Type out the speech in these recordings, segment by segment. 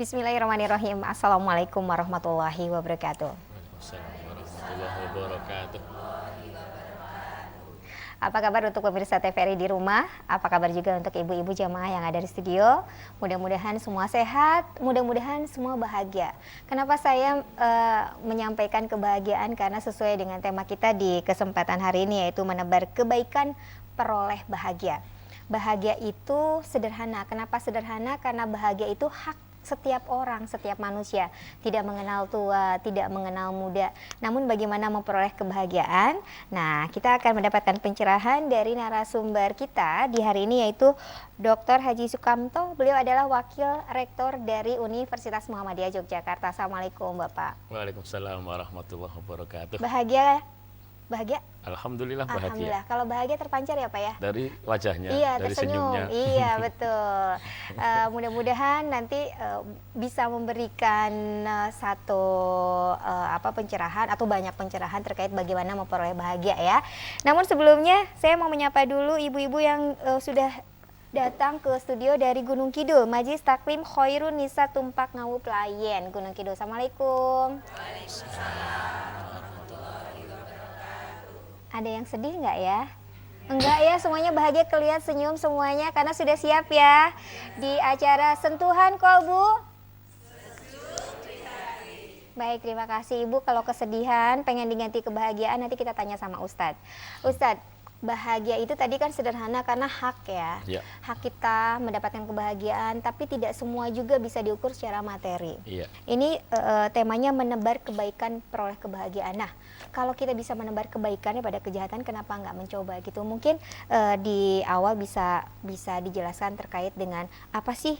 Bismillahirrahmanirrahim. Assalamualaikum warahmatullahi wabarakatuh. Waalaikumsalam warahmatullahi wabarakatuh. Apa kabar untuk pemirsa TVRI di rumah? Apa kabar juga untuk ibu-ibu jamaah yang ada di studio? Mudah-mudahan semua sehat, mudah-mudahan semua bahagia. Kenapa saya menyampaikan kebahagiaan? Karena sesuai dengan tema kita di kesempatan hari ini, yaitu menebar kebaikan, peroleh bahagia. Bahagia itu sederhana. Kenapa sederhana? Karena bahagia itu hak setiap orang, setiap manusia, tidak mengenal tua, tidak mengenal muda. Namun bagaimana memperoleh kebahagiaan? Nah, kita akan mendapatkan pencerahan dari narasumber kita di hari ini, yaitu Dr. Haji Sukamto. Beliau adalah Wakil Rektor dari Universitas Muhammadiyah Yogyakarta. Assalamualaikum Bapak. Waalaikumsalam warahmatullahi wabarakatuh. Bahagia? Bahagia? Alhamdulillah bahagia. Alhamdulillah. Kalau bahagia terpancar ya Pak ya? Dari wajahnya, Iya, dari tersenyum. senyumnya. Iya, betul. Mudah-mudahan nanti bisa memberikan satu pencerahan atau banyak pencerahan terkait bagaimana memperoleh bahagia ya. Namun sebelumnya saya mau menyapa dulu ibu-ibu yang sudah datang ke studio dari Gunung Kidul, Majelis Taklim Khairun Nisa Tumpak Ngawu Pelayan, Gunung Kidul. Assalamualaikum. Ada yang sedih nggak ya? Enggak ya, semuanya bahagia, kelihatan senyum semuanya karena sudah siap ya di acara Sentuhan Kolbu. Baik, terima kasih Ibu. Kalau kesedihan pengen diganti kebahagiaan, nanti kita tanya sama Ustadz. Ustadz, bahagia itu tadi kan sederhana karena hak ya. Hak kita mendapatkan kebahagiaan, tapi tidak semua juga bisa diukur secara materi. Ini temanya menebar kebaikan, peroleh kebahagiaan. Nah, kalau kita bisa menebar kebaikannya pada kejahatan, kenapa nggak mencoba gitu? Mungkin di awal bisa dijelaskan terkait dengan apa sih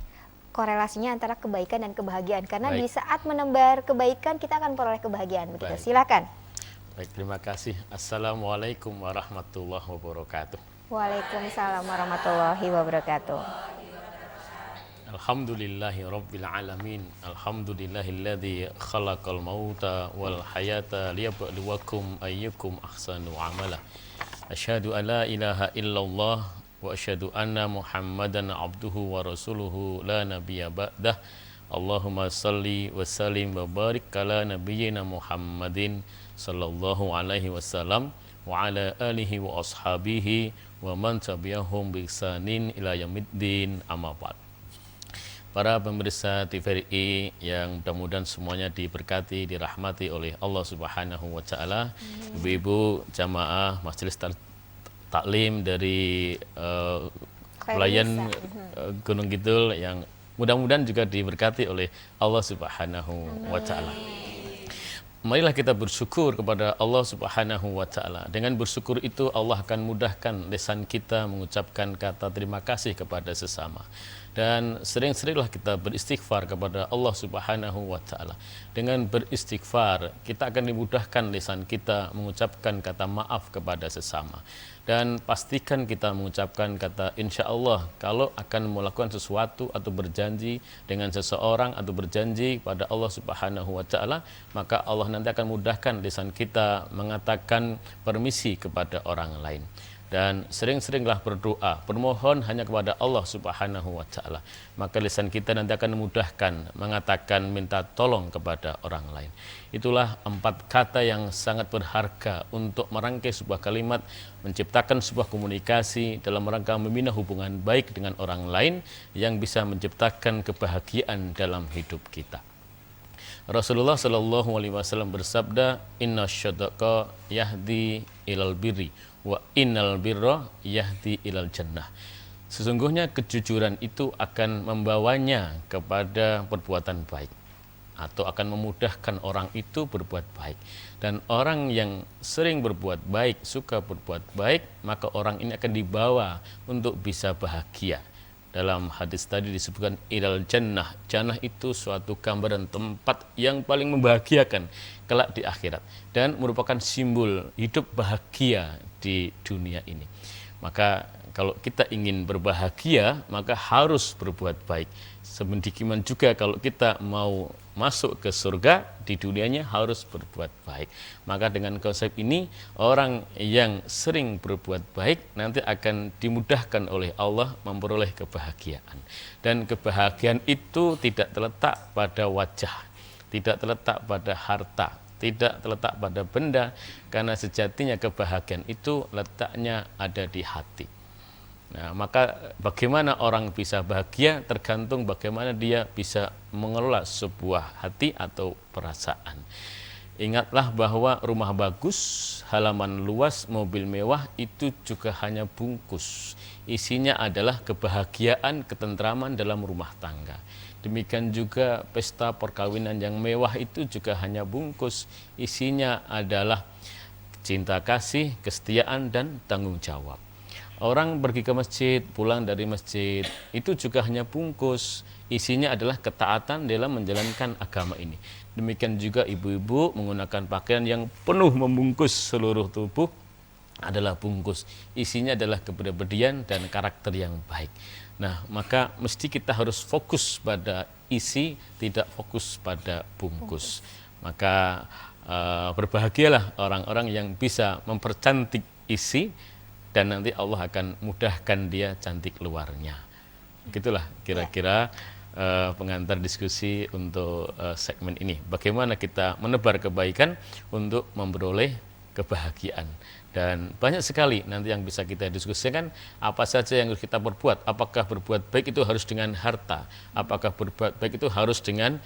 korelasinya antara kebaikan dan kebahagiaan? Karena di saat menebar kebaikan kita akan peroleh kebahagiaan. Begitu. Silakan. Baik, terima kasih. Assalamualaikum warahmatullahi wabarakatuh. Waalaikumsalam warahmatullahi wabarakatuh. Alhamdulillahi rabbil alamin. Alhamdulillahilladzi khalaqal mauta wal hayata liyabluwakum ayyukum ahsanu amala. Asyhadu an la ilaha illallah wa asyhadu anna Muhammadan abduhu wa rasuluhu la nabiyya ba'dah. Allahumma salli wa sallim wa barik ala nabiyyina Muhammadin sallallahu alaihi wasallam wa ala alihi wa ashabihi wa man tabi'ahum bi ihsanin ila yaumiddin, amma ba'd. Para pemirsa TVRI yang mudah-mudahan semuanya diberkati, dirahmati oleh Allah Subhanahu wa taala. Ibu-ibu jamaah Majelis Taklim dari Pelayan Gunung Kidul yang mudah-mudahan juga diberkati oleh Allah Subhanahu wa taala. Marilah kita bersyukur kepada Allah Subhanahu wa taala. Dengan bersyukur itu Allah akan mudahkan lisan kita mengucapkan kata terima kasih kepada sesama. Dan sering-seringlah kita beristighfar kepada Allah Subhanahu wa taala. Dengan beristighfar kita akan dimudahkan lisan kita mengucapkan kata maaf kepada sesama. Dan pastikan kita mengucapkan kata insya Allah kalau akan melakukan sesuatu atau berjanji dengan seseorang atau berjanji pada Allah Subhanahu wa taala, maka Allah nanti akan mudahkan lisan kita mengatakan permisi kepada orang lain. Dan sering-seringlah berdoa, bermohon hanya kepada Allah Subhanahu wa taala. Maka lisan kita nanti akan memudahkan mengatakan minta tolong kepada orang lain. Itulah 4 kata yang sangat berharga untuk merangkai sebuah kalimat, menciptakan sebuah komunikasi dalam rangka membina hubungan baik dengan orang lain yang bisa menciptakan kebahagiaan dalam hidup kita. Rasulullah Shallallahu Alaihi Wasallam bersabda, Inna syadaqa yahdi ilal birri wa innal birra yahdi ilal jannah. Sesungguhnya kejujuran itu akan membawanya kepada perbuatan baik atau akan memudahkan orang itu berbuat baik. Dan orang yang sering berbuat baik, suka berbuat baik, maka orang ini akan dibawa untuk bisa bahagia. Dalam hadis tadi disebutkan ilal jannah. Jannah itu suatu gambaran tempat yang paling membahagiakan kelak di akhirat dan merupakan simbol hidup bahagia di dunia ini. Maka kalau kita ingin berbahagia, maka harus berbuat baik. Sedemikian juga kalau kita mau masuk ke surga, di dunianya harus berbuat baik. Maka dengan konsep ini, orang yang sering berbuat baik nanti akan dimudahkan oleh Allah memperoleh kebahagiaan. Dan kebahagiaan itu tidak terletak pada wajah, tidak terletak pada harta, tidak terletak pada benda, karena sejatinya kebahagiaan itu letaknya ada di hati. Nah, maka bagaimana orang bisa bahagia tergantung bagaimana dia bisa mengelola sebuah hati atau perasaan. Ingatlah bahwa rumah bagus, halaman luas, mobil mewah itu juga hanya bungkus. Isinya adalah kebahagiaan, ketentraman dalam rumah tangga. Demikian juga pesta perkawinan yang mewah itu juga hanya bungkus. Isinya adalah cinta kasih, kesetiaan, dan tanggung jawab. Orang pergi ke masjid, pulang dari masjid, itu juga hanya bungkus. Isinya adalah ketaatan dalam menjalankan agama ini. Demikian juga ibu-ibu menggunakan pakaian yang penuh membungkus seluruh tubuh adalah bungkus. Isinya adalah kepribadian dan karakter yang baik. Nah, maka mesti kita harus fokus pada isi, tidak fokus pada bungkus. Maka berbahagialah orang-orang yang bisa mempercantik isi, dan nanti Allah akan mudahkan dia cantik luarnya. Gitulah kira-kira pengantar diskusi untuk segmen ini. Bagaimana kita menebar kebaikan untuk memperoleh kebahagiaan. Dan banyak sekali nanti yang bisa kita diskusikan, apa saja yang harus kita perbuat. Apakah berbuat baik itu harus dengan harta? Apakah berbuat baik itu harus dengan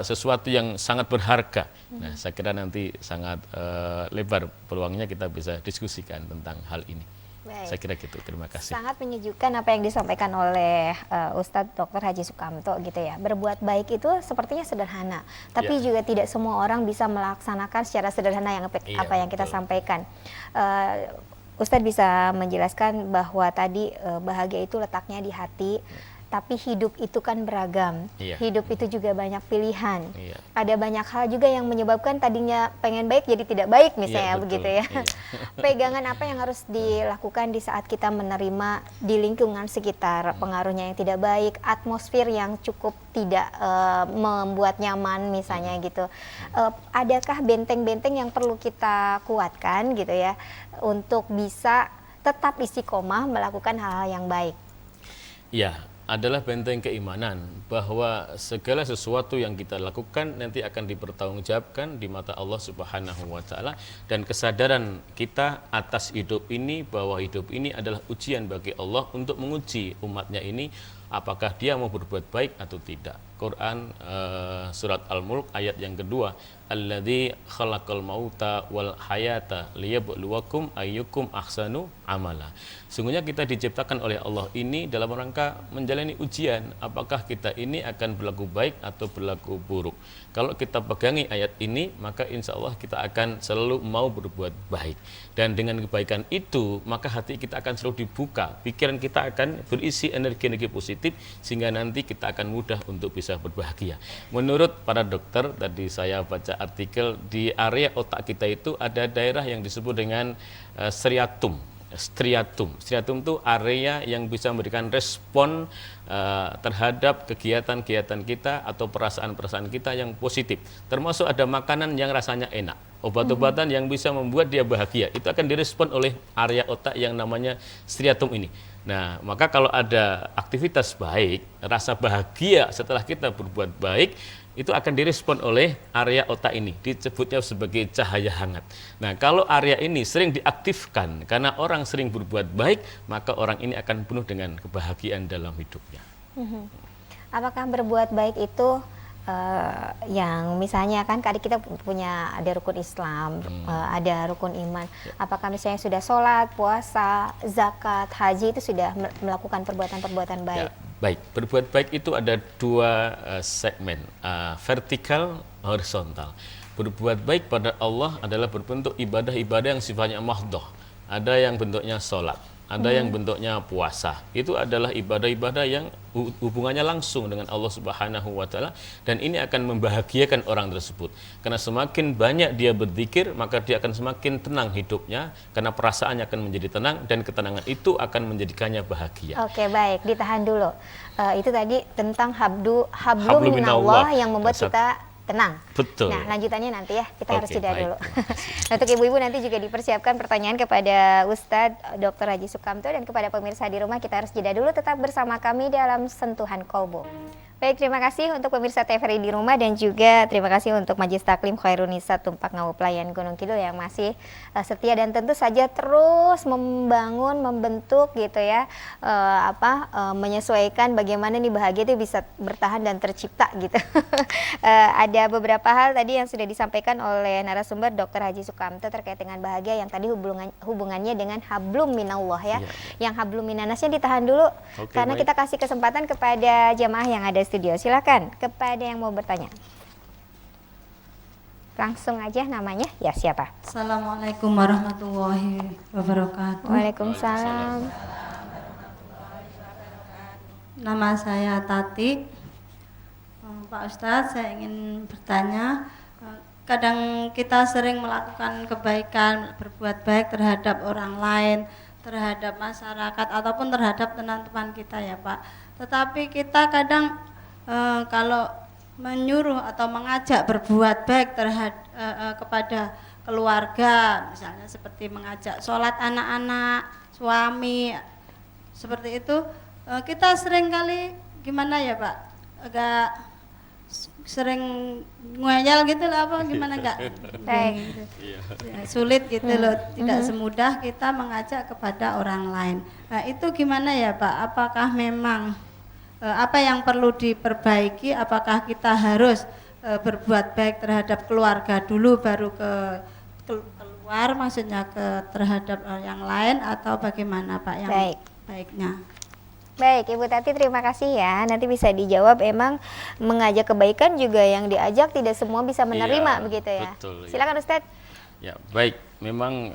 sesuatu yang sangat berharga? Nah, saya kira nanti sangat lebar peluangnya kita bisa diskusikan tentang hal ini. Baik. Saya kira gitu, terima kasih. Sangat menyejukkan apa yang disampaikan oleh Ustadz Dr. Haji Sukamto gitu ya. Berbuat baik itu sepertinya sederhana, tapi juga tidak semua orang bisa melaksanakan secara sederhana yang apa yang kita sampaikan. Ustadz bisa menjelaskan bahwa tadi bahagia itu letaknya di hati. Tapi hidup itu kan beragam, hidup itu juga banyak pilihan. Ada banyak hal juga yang menyebabkan tadinya pengen baik jadi tidak baik misalnya, begitu ya. Pegangan apa yang harus dilakukan di saat kita menerima di lingkungan sekitar pengaruhnya yang tidak baik, atmosfer yang cukup tidak membuat nyaman misalnya gitu. Adakah benteng-benteng yang perlu kita kuatkan gitu ya untuk bisa tetap istiqomah melakukan hal-hal yang baik? Ya, adalah benteng keimanan bahwa segala sesuatu yang kita lakukan nanti akan dipertanggungjawabkan di mata Allah Subhanahu wa taala, dan kesadaran kita atas hidup ini bahwa hidup ini adalah ujian bagi Allah untuk menguji umatnya ini apakah dia mau berbuat baik atau tidak. Quran surat Al-Mulk ayat yang kedua, alladzi khalaqal mauta wal hayata liyabluwakum ayyukum ahsanu amala. Sungguhnya kita diciptakan oleh Allah ini dalam rangka menjalani ujian, apakah kita ini akan berlaku baik atau berlaku buruk. Kalau kita pegangi ayat ini, maka insya Allah kita akan selalu mau berbuat baik. Dan dengan kebaikan itu, maka hati kita akan selalu dibuka, pikiran kita akan berisi energi-energi positif, sehingga nanti kita akan mudah untuk bisa berbahagia. Menurut para dokter, tadi saya baca artikel, di area otak kita itu ada daerah yang disebut dengan striatum. Striatum itu area yang bisa memberikan respon terhadap kegiatan-kegiatan kita atau perasaan-perasaan kita yang positif. Termasuk ada makanan yang rasanya enak, obat-obatan yang bisa membuat dia bahagia, itu akan direspon oleh area otak yang namanya striatum ini. Nah, maka kalau ada aktivitas baik, rasa bahagia setelah kita berbuat baik, itu akan direspon oleh area otak ini, disebutnya sebagai cahaya hangat. Nah, kalau area ini sering diaktifkan karena orang sering berbuat baik, maka orang ini akan penuh dengan kebahagiaan dalam hidupnya. Apakah berbuat baik itu yang misalnya kan tadi kita punya ada rukun Islam, ada rukun iman. Apakah misalnya sudah sholat, puasa, zakat, haji itu sudah melakukan perbuatan-perbuatan baik? Ya, baik, berbuat baik itu ada dua segmen, vertikal, horizontal. Berbuat baik pada Allah adalah berbentuk ibadah-ibadah yang sifatnya mahdoh. Ada yang bentuknya sholat, ada yang bentuknya puasa. Itu adalah ibadah-ibadah yang hubungannya langsung dengan Allah Subhanahu wa taala, dan ini akan membahagiakan orang tersebut. Karena semakin banyak dia berzikir, maka dia akan semakin tenang hidupnya, karena perasaannya akan menjadi tenang, dan ketenangan itu akan menjadikannya bahagia. Oke, baik, ditahan dulu. Itu tadi tentang hablum Hablum minallah minallah. yang membuat kita tenang. Betul. Nah, lanjutannya nanti ya, kita harus Oke, jeda baik. dulu. Untuk ibu-ibu nanti juga dipersiapkan pertanyaan kepada Ustadz Dr. Haji Sukamto, dan kepada pemirsa di rumah kita harus jeda dulu, tetap bersama kami dalam Sentuhan Kolbu. Baik, terima kasih untuk pemirsa TVRI di rumah, dan juga terima kasih untuk Majelis Taklim Khairunisa Tumpak Ngawu Pelayan Gunung Kidul yang masih setia dan tentu saja terus membangun, membentuk gitu ya, menyesuaikan bagaimana nih bahagia itu bisa bertahan dan tercipta gitu. Ada beberapa hal tadi yang sudah disampaikan oleh narasumber Dr. Haji Sukamto terkait dengan bahagia yang tadi hubungannya dengan hablum minallah ya. Yang hablum minanasnya ditahan dulu, karena baik. kita kasih kesempatan kepada jamaah yang ada di studio. Silakan kepada yang mau bertanya. Langsung aja namanya, ya siapa? Assalamualaikum warahmatullahi wabarakatuh. Waalaikumsalam. Nama saya Tati. Pak Ustadz, saya ingin bertanya, kadang kita sering melakukan kebaikan, berbuat baik terhadap orang lain, terhadap masyarakat, ataupun terhadap teman-teman kita ya Pak. Tetapi kita kadang kalau menyuruh atau mengajak berbuat baik kepada keluarga, misalnya seperti mengajak sholat anak-anak, suami, seperti itu, kita sering kali gimana ya Pak, agak sering ngeyel gitu lah, apa gimana enggak sulit gitu loh, tidak semudah kita mengajak kepada orang lain. Nah itu gimana ya Pak, apakah memang apa yang perlu diperbaiki, apakah kita harus berbuat baik terhadap keluarga dulu baru keluar, maksudnya terhadap yang lain, atau bagaimana Pak yang baiknya? Baik, Ibu Tati, terima kasih ya. Nanti bisa dijawab, emang mengajak kebaikan juga yang diajak tidak semua bisa menerima, begitu ya. Betul, silakan Ustadz. Ya, baik. Memang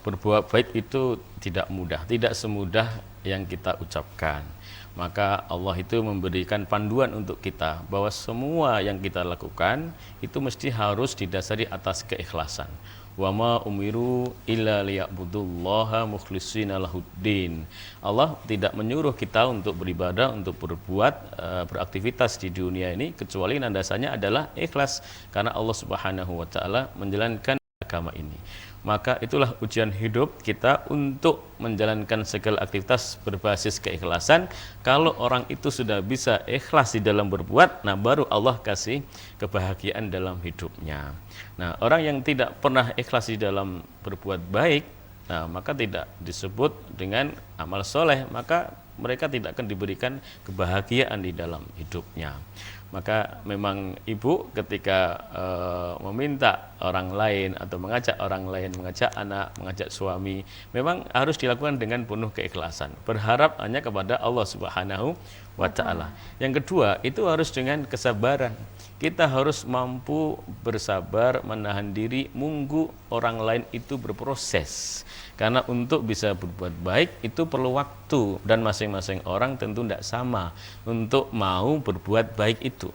berbuat baik itu tidak mudah, tidak semudah yang kita ucapkan. Maka Allah itu memberikan panduan untuk kita bahwa semua yang kita lakukan itu mesti harus didasari atas keikhlasan. Wa ma umiru illa liya'budullaha mukhlishina lahuddin. Allah tidak menyuruh kita untuk beribadah, untuk berbuat beraktivitas di dunia ini kecuali landasannya adalah ikhlas, karena Allah Subhanahu wa taala menjalankan agama ini. Maka itulah ujian hidup kita untuk menjalankan segala aktivitas berbasis keikhlasan. Kalau orang itu sudah bisa ikhlas di dalam berbuat, nah baru Allah kasih kebahagiaan dalam hidupnya. Nah, orang yang tidak pernah ikhlas di dalam berbuat baik, nah maka tidak disebut dengan amal soleh, maka mereka tidak akan diberikan kebahagiaan di dalam hidupnya. Maka memang ibu ketika meminta orang lain atau mengajak orang lain, mengajak anak, mengajak suami, memang harus dilakukan dengan penuh keikhlasan, berharap hanya kepada Allah Subhanahu wa taala. Yang kedua, itu harus dengan kesabaran. Kita harus mampu bersabar, menahan diri, menunggu orang lain itu berproses. Karena untuk bisa berbuat baik itu perlu waktu, dan masing-masing orang tentu tidak sama untuk mau berbuat baik itu.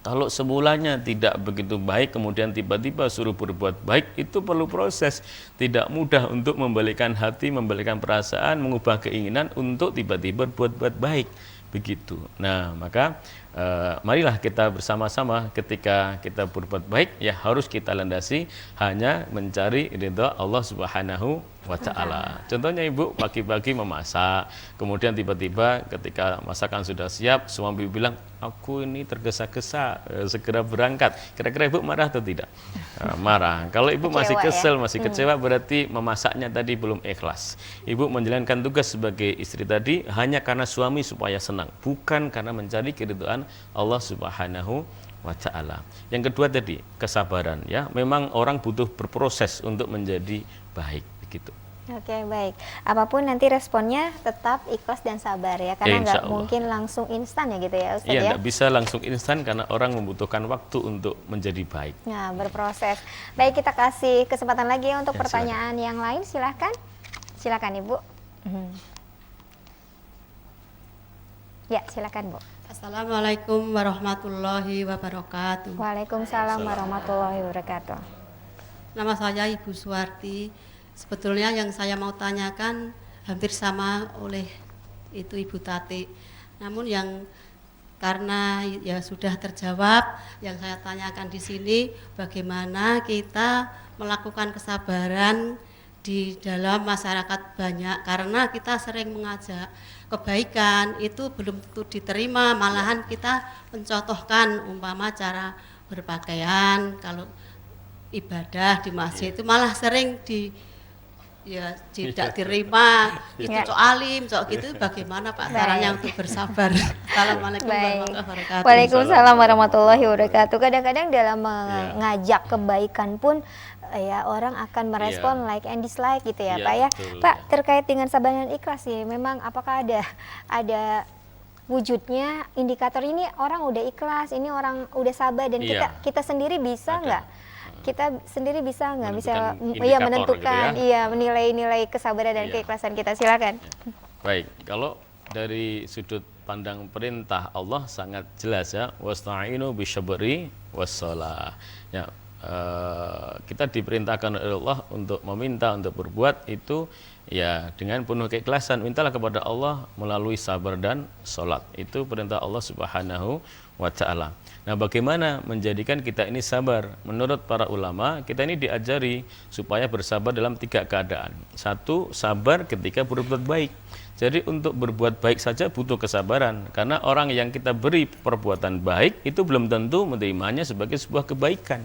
Kalau semulanya tidak begitu baik, kemudian tiba-tiba suruh berbuat baik, itu perlu proses. Tidak mudah untuk membalikkan hati, membalikkan perasaan, mengubah keinginan untuk tiba-tiba berbuat baik. Begitu. Nah, maka marilah kita bersama-sama ketika kita berbuat baik, ya harus kita landasi hanya mencari ridha Allah Subhanahu wa taala. Contohnya ibu pagi-pagi memasak, kemudian tiba-tiba ketika masakan sudah siap, suami bilang, aku ini tergesa-gesa, segera berangkat. Kira-kira ibu marah atau tidak? Marah. Kalau ibu masih kesel, masih kecewa, berarti memasaknya tadi belum ikhlas. Ibu menjalankan tugas sebagai istri tadi hanya karena suami supaya senang, bukan karena mencari keridhaan Allah Subhanahu wa taala. Yang kedua tadi kesabaran, ya. Memang orang butuh berproses untuk menjadi baik, begitu. Oke, baik. Apapun nanti responnya tetap ikhlas dan sabar ya, karena nggak mungkin langsung instan ya gitu ya Ustaz ya. Iya, nggak bisa langsung instan karena orang membutuhkan waktu untuk menjadi baik. Nah, berproses. Baik, kita kasih kesempatan lagi ya untuk pertanyaan yang lain, silahkan. Silakan Ibu. Mhm. Ya, silakan Bu. Assalamualaikum warahmatullahi wabarakatuh. Waalaikumsalam warahmatullahi wabarakatuh. Nama saya Ibu Suwarti. Sebetulnya yang saya mau tanyakan hampir sama oleh itu Ibu Tati. Namun yang karena ya sudah terjawab, yang saya tanyakan di sini bagaimana kita melakukan kesabaran di dalam masyarakat banyak, karena kita sering mengajak kebaikan itu belum tentu diterima, malahan kita mencontohkan umpama cara berpakaian, kalau ibadah di masjid itu malah sering tidak diterima, itu cok alim, cok gitu. Bagaimana Pak caranya untuk bersabar? Assalamualaikum warahmatullahi wabarakatuh. Waalaikumsalam warahmatullahi wabarakatuh. Kadang-kadang dalam mengajak kebaikan pun ya orang akan merespon like and dislike gitu ya, Pak ya. Betul. Pak, terkait dengan sabar dan ikhlas nih, memang apakah ada wujudnya indikator ini orang udah ikhlas, ini orang udah sabar, dan kita sendiri bisa nggak? Kita sendiri bisa nggak bisa menentukan gitu ya? menilai-nilai kesabaran dan keikhlasan kita? Silakan. Baik, kalau dari sudut pandang perintah Allah sangat jelas ya, wasta'inu bisyabri wassalah. Ya, kita diperintahkan oleh Allah untuk meminta, untuk berbuat itu ya dengan penuh keikhlasan. Mintalah kepada Allah melalui sabar dan sholat. Itu perintah Allah Subhanahu wa ta'ala. Nah, bagaimana menjadikan kita ini sabar? Menurut para ulama, kita ini diajari supaya bersabar dalam 3 keadaan. 1, sabar ketika berbuat baik. Jadi untuk berbuat baik saja butuh kesabaran, karena orang yang kita beri perbuatan baik itu belum tentu menerimanya sebagai sebuah kebaikan.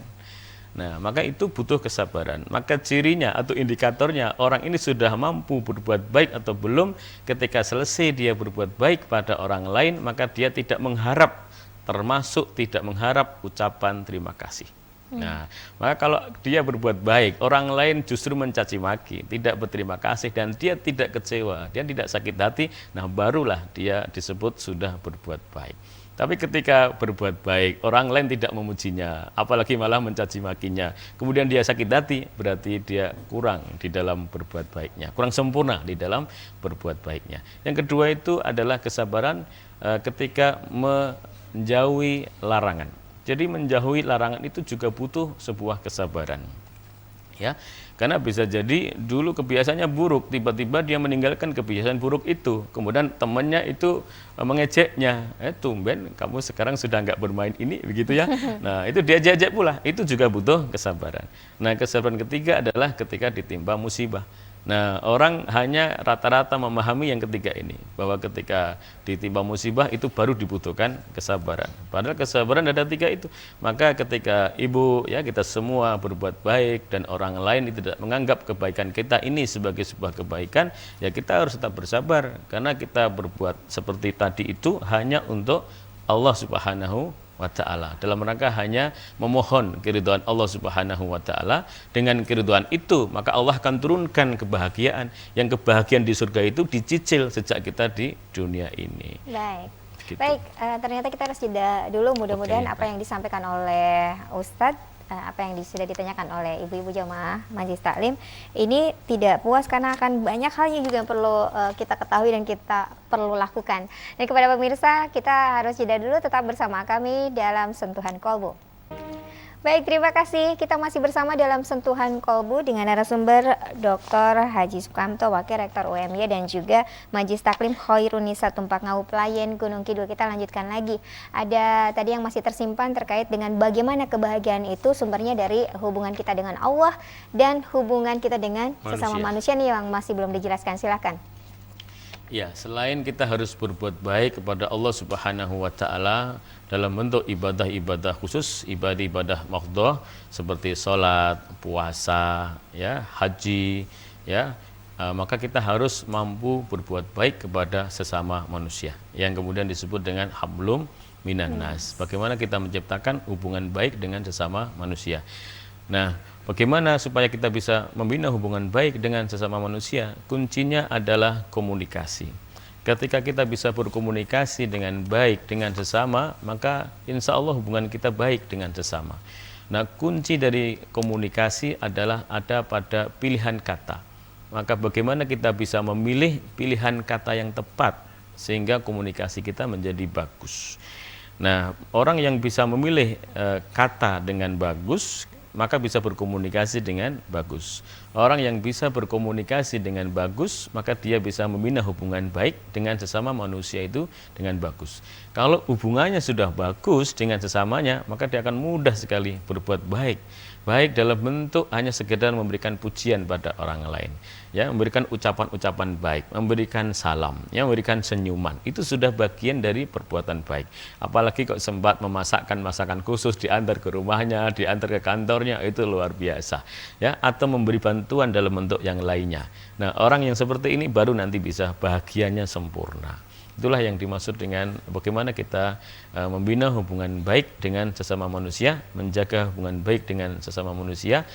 Nah, maka itu butuh kesabaran. Maka cirinya atau indikatornya orang ini sudah mampu berbuat baik atau belum, ketika selesai dia berbuat baik pada orang lain, maka dia tidak mengharap, termasuk tidak mengharap ucapan terima kasih. Nah, maka kalau dia berbuat baik, orang lain justru mencaci maki, tidak berterima kasih, dan dia tidak kecewa, dia tidak sakit hati, nah barulah dia disebut sudah berbuat baik. Tapi ketika berbuat baik, orang lain tidak memujinya, apalagi malah mencaci makinya, kemudian dia sakit hati, berarti dia kurang di dalam berbuat baiknya, kurang sempurna di dalam berbuat baiknya. Yang kedua itu adalah kesabaran ketika menjauhi larangan. Jadi menjauhi larangan itu juga butuh sebuah kesabaran. Ya, karena bisa jadi dulu kebiasaannya buruk, tiba-tiba dia meninggalkan kebiasaan buruk itu, kemudian temannya itu mengejeknya, tumben kamu sekarang sudah nggak bermain ini, begitu ya. Nah, itu dia diajak pula, itu juga butuh kesabaran. Nah, kesabaran ketiga adalah ketika ditimpa musibah. Nah, orang hanya rata-rata memahami yang ketiga ini, bahwa ketika ditimpa musibah itu baru dibutuhkan kesabaran. Padahal kesabaran ada 3 itu. Maka ketika ibu, ya kita semua berbuat baik dan orang lain itu tidak menganggap kebaikan kita ini sebagai sebuah kebaikan, ya kita harus tetap bersabar, karena kita berbuat seperti tadi itu hanya untuk Allah Subhanahu wa ta'ala, dalam rangka hanya memohon keridhaan Allah Subhanahu wa ta'ala. Dengan keridhaan itu maka Allah akan turunkan kebahagiaan, yang kebahagiaan di surga itu dicicil sejak kita di dunia ini. Baik. Gitu. Baik, ternyata kita harus jeda dulu. Mudah-mudahan apa yang disampaikan oleh Ustadz, apa yang sudah ditanyakan oleh ibu-ibu jamaah Majelis Taklim ini tidak puas, karena akan banyak hal yang juga perlu kita ketahui dan kita perlu lakukan. Dan kepada pemirsa, kita harus jeda dulu, tetap bersama kami dalam Sentuhan Kolbu. Baik, terima kasih. Kita masih bersama dalam Sentuhan Kolbu dengan narasumber Dr. Haji Sukamto, Wakil Rektor UMY, dan juga Majelis Taklim Khairunisa Tumpak Ngau Pelayan Gunung Kidul. Kita lanjutkan lagi. Ada tadi yang masih tersimpan terkait dengan bagaimana kebahagiaan itu sumbernya dari hubungan kita dengan Allah dan hubungan kita dengan sesama manusia nih, yang masih belum dijelaskan. Silakan. Ya, selain kita harus berbuat baik kepada Allah Subhanahu wa ta'ala dalam bentuk ibadah-ibadah khusus, ibadah-ibadah maqdhah seperti sholat, puasa, ya, haji, ya, maka kita harus mampu berbuat baik kepada sesama manusia, yang kemudian disebut dengan hablum minan nas. Bagaimana kita menciptakan hubungan baik dengan sesama manusia. Nah, bagaimana supaya kita bisa membina hubungan baik dengan sesama manusia? Kuncinya adalah komunikasi. Ketika kita bisa berkomunikasi dengan baik dengan sesama, maka insya Allah hubungan kita baik dengan sesama. Nah, kunci dari komunikasi adalah ada pada pilihan kata. maka bagaimana kita bisa memilih pilihan kata yang tepat sehingga komunikasi kita menjadi bagus. Nah, orang yang bisa memilih kata dengan bagus, maka bisa berkomunikasi dengan bagus. Orang yang bisa berkomunikasi dengan bagus, maka dia bisa membina hubungan baik dengan sesama manusia itu dengan bagus. Kalau hubungannya sudah bagus dengan sesamanya, maka dia akan mudah sekali berbuat baik. Baik dalam bentuk hanya sekedar memberikan pujian pada orang lain, ya, memberikan ucapan-ucapan baik, memberikan salam, ya, memberikan senyuman. Itu sudah bagian dari perbuatan baik. Apalagi kok sempat memasakkan masakan khusus, diantar ke rumahnya, diantar ke kantornya, itu luar biasa, ya, atau memberi bantuan dalam bentuk yang lainnya. Nah, orang yang seperti ini baru nanti bisa bahagianya sempurna. Itulah yang dimaksud dengan bagaimana kita membina hubungan baik dengan sesama manusia, menjaga hubungan baik dengan sesama manusia,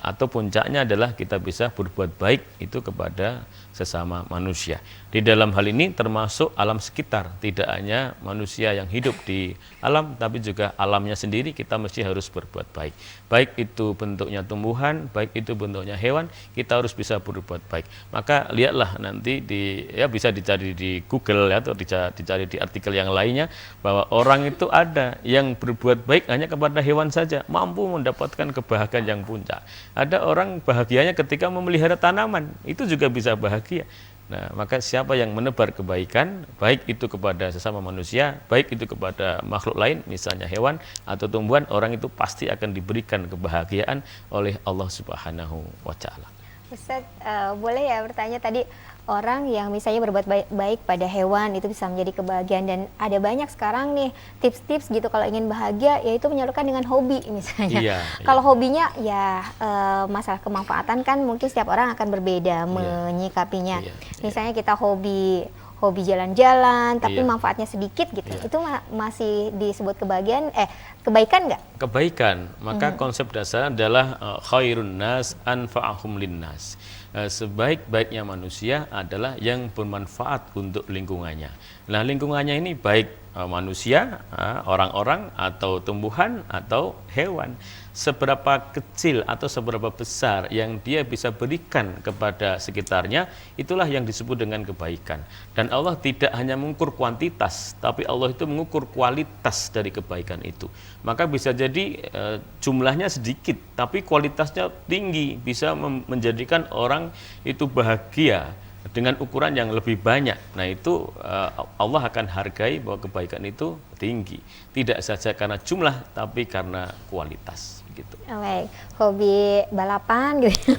atau puncaknya adalah kita bisa berbuat baik itu kepada sesama manusia. Di dalam hal ini termasuk alam sekitar, tidak hanya manusia yang hidup di alam, tapi juga alamnya sendiri kita mesti harus berbuat baik. Baik itu bentuknya tumbuhan, baik itu bentuknya hewan, kita harus bisa berbuat baik. Maka lihatlah nanti bisa dicari di Google, ya, atau dicari di artikel yang lainnya, bahwa orang itu ada yang berbuat baik hanya kepada hewan saja, mampu mendapatkan kebahagiaan yang puncak. Ada orang bahagianya ketika memelihara tanaman, itu juga bisa bahagia. Nah, maka siapa yang menebar kebaikan, baik itu kepada sesama manusia, baik itu kepada makhluk lain, misalnya hewan atau tumbuhan, orang itu pasti akan diberikan kebahagiaan oleh Allah Subhanahu wa Ta'ala. Ustaz, boleh ya bertanya tadi, orang yang misalnya berbuat baik pada hewan itu bisa menjadi kebahagiaan, dan ada banyak sekarang nih tips-tips gitu kalau ingin bahagia, yaitu menyalurkan dengan hobi misalnya. Iya, kalau hobinya ya masalah kemanfaatan kan mungkin setiap orang akan berbeda menyikapinya. Misalnya kita hobi jalan-jalan tapi manfaatnya sedikit gitu, itu masih disebut kebaikan nggak? Kebaikan, maka konsep dasar adalah khairun nas anfa'ahum linnas. Sebaik-baiknya manusia adalah yang bermanfaat untuk lingkungannya. Nah, lingkungannya ini baik manusia, orang-orang, atau tumbuhan, atau hewan. Seberapa kecil atau seberapa besar yang dia bisa berikan kepada sekitarnya, itulah yang disebut dengan kebaikan. Dan Allah tidak hanya mengukur kuantitas, tapi Allah itu mengukur kualitas dari kebaikan itu. Maka bisa jadi jumlahnya sedikit, tapi kualitasnya tinggi, bisa menjadikan orang itu bahagia dengan ukuran yang lebih banyak. Nah, itu Allah akan hargai bahwa kebaikan itu tinggi, tidak saja karena jumlah, tapi karena kualitas gitu. Baik, hobi balapan gitu.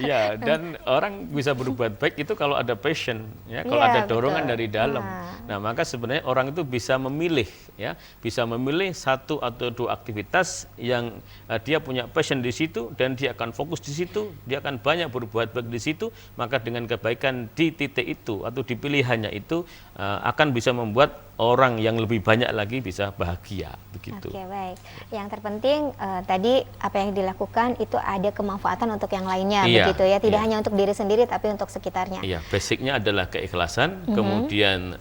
Ya, dan orang bisa berbuat baik itu kalau ada passion, ya, kalau ada dorongan dari dalam. Nah, maka sebenarnya orang itu bisa memilih, ya, bisa memilih satu atau dua aktivitas yang dia punya passion di situ, dan dia akan fokus di situ, dia akan banyak berbuat baik di situ. Maka dengan kebaikan di titik itu atau di pilihannya itu akan bisa membuat orang yang lebih banyak lagi bisa bahagia begitu. Oke, baik. Yang terpenting tadi apa yang dilakukan itu ada kemanfaatan untuk yang lainnya, begitu ya, tidak hanya untuk diri sendiri tapi untuk sekitarnya. Iya, basicnya adalah keikhlasan. Kemudian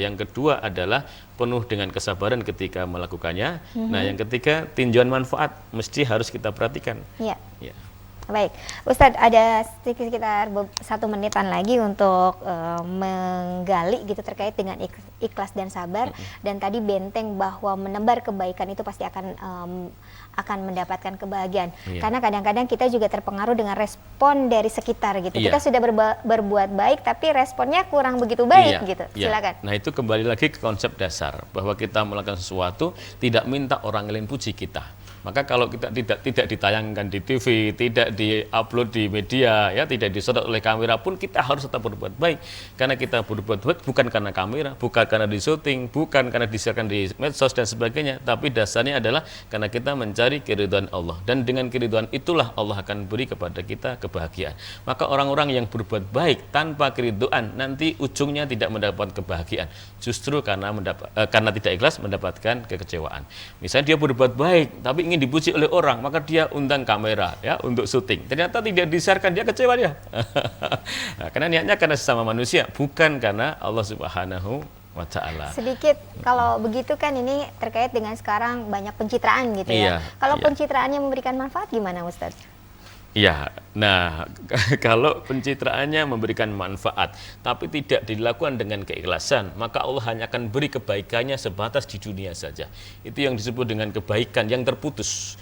yang kedua adalah penuh dengan kesabaran ketika melakukannya. Nah, yang ketiga tinjauan manfaat mesti harus kita perhatikan. Iya. Baik, Ustadz, ada sekitar 1 menitan lagi untuk menggali gitu terkait dengan ikhlas dan sabar. Dan tadi benteng bahwa menebar kebaikan itu pasti akan mendapatkan kebahagiaan. Karena kadang-kadang kita juga terpengaruh dengan respon dari sekitar gitu. Kita sudah berbuat baik tapi responnya kurang begitu baik gitu. Silakan. Nah, itu kembali lagi ke konsep dasar bahwa kita melakukan sesuatu tidak minta orang lain puji kita. Maka kalau kita tidak ditayangkan di TV, tidak diupload di media, ya, tidak disedot oleh kamera pun, kita harus tetap berbuat baik. Karena kita berbuat baik bukan karena kamera, bukan karena di syuting, bukan karena disiarkan di medsos dan sebagainya, tapi dasarnya adalah karena kita mencari keridhaan Allah. Dan dengan keridhaan itulah Allah akan beri kepada kita kebahagiaan. Maka orang-orang yang berbuat baik tanpa keridhaan nanti ujungnya tidak mendapat kebahagiaan. Justru karena tidak ikhlas mendapatkan kekecewaan. Misalnya dia berbuat baik tapi ingin dipuji oleh orang, maka dia undang kamera, ya, untuk syuting. Ternyata tidak disiarkan, dia kecewa dia. Nah, karena niatnya karena sesama manusia, bukan karena Allah Subhanahu wa Ta'ala. Sedikit kalau begitu kan ini terkait dengan sekarang banyak pencitraan gitu ya. Kalau pencitraannya memberikan manfaat gimana, Ustadz? Ya, nah kalau pencitraannya memberikan manfaat, tapi tidak dilakukan dengan keikhlasan, maka Allah hanya akan beri kebaikannya sebatas di dunia saja. Itu yang disebut dengan kebaikan yang terputus.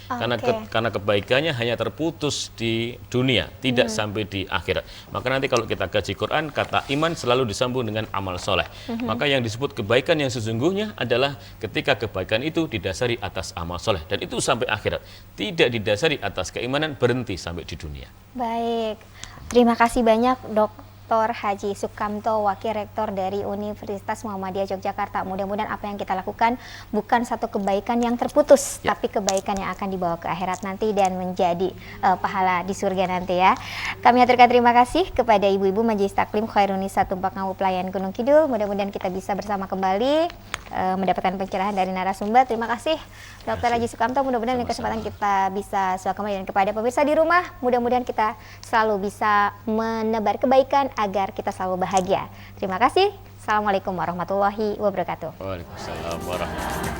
Karena kebaikannya hanya terputus di dunia, tidak sampai di akhirat. Maka nanti kalau kita kaji Quran, kata iman selalu disambung dengan amal soleh. Maka yang disebut kebaikan yang sesungguhnya adalah ketika kebaikan itu didasari atas amal soleh, dan itu sampai akhirat. Tidak didasari atas keimanan, berhenti sampai di dunia. Baik, terima kasih banyak Dr. Haji Sukamto, Wakil Rektor dari Universitas Muhammadiyah Yogyakarta. Mudah-mudahan apa yang kita lakukan bukan satu kebaikan yang terputus, tapi kebaikan yang akan dibawa ke akhirat nanti dan menjadi pahala di surga nanti ya. Kami aturkan terima kasih kepada ibu-ibu Majelis Taklim Khairunisa Tumpak Ngawu Pelayan Gunung Kidul. Mudah-mudahan kita bisa bersama kembali mendapatkan pencerahan dari narasumber. Terima kasih Dr. Haji Sukamto. Mudah-mudahan di kesempatan kita bisa suka kembali, dan kepada pemirsa di rumah, mudah-mudahan kita selalu bisa menebar kebaikan agar kita selalu bahagia. Terima kasih. Assalamualaikum warahmatullahi wabarakatuh. Waalaikumsalam warahmatullahi wabarakatuh.